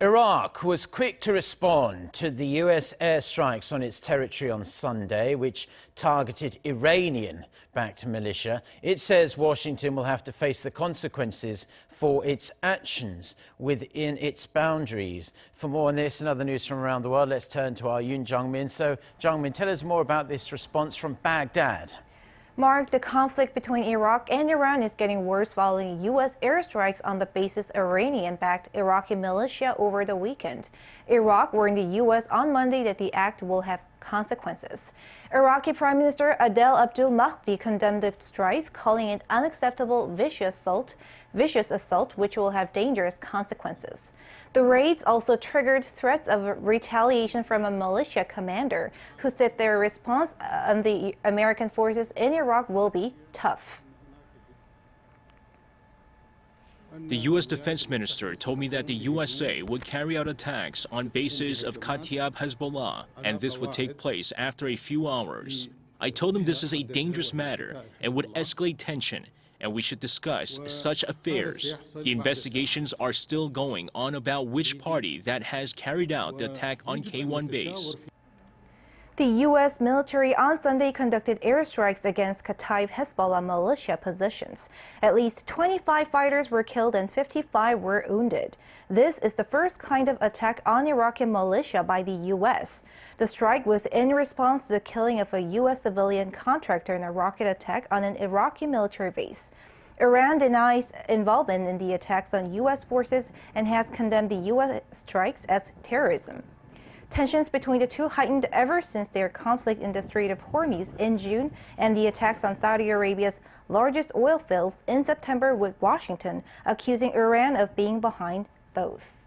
Iraq was quick to respond to the US airstrikes on its territory on Sunday, which targeted Iranian-backed militia. It says Washington will have to face the consequences for its actions within its boundaries. For more on this and other news from around the world, let's turn to our Yoon Jung-min. So, Jung-min, tell us more about this response from Baghdad. Mark, the conflict between Iraq and Iran is getting worse following U.S. airstrikes on the base's Iranian-backed Iraqi militia over the weekend. Iraq warned the U.S. on Monday that the act will have consequences. Iraqi Prime Minister Adel Abdul Mahdi condemned the strikes, calling it unacceptable vicious assault which will have dangerous consequences. The raids also triggered threats of retaliation from a militia commander who said their response on the American forces in Iraq will be tough. The U.S. Defense Minister told me that the USA would carry out attacks on bases of Kataib Hezbollah, and this would take place after a few hours. I told him this is a dangerous matter and would escalate tension, and we should discuss such affairs. The investigations are still going on about which party that has carried out the attack on K1 base. The U.S. military on Sunday conducted airstrikes against Kataib Hezbollah militia positions. At least 25 fighters were killed and 55 were wounded. This is the first kind of attack on Iraqi militia by the U.S. The strike was in response to the killing of a U.S. civilian contractor in a rocket attack on an Iraqi military base. Iran denies involvement in the attacks on U.S. forces and has condemned the U.S. strikes as terrorism. Tensions between the two heightened ever since their conflict in the Strait of Hormuz in June and the attacks on Saudi Arabia's largest oil fields in September, with Washington accusing Iran of being behind both.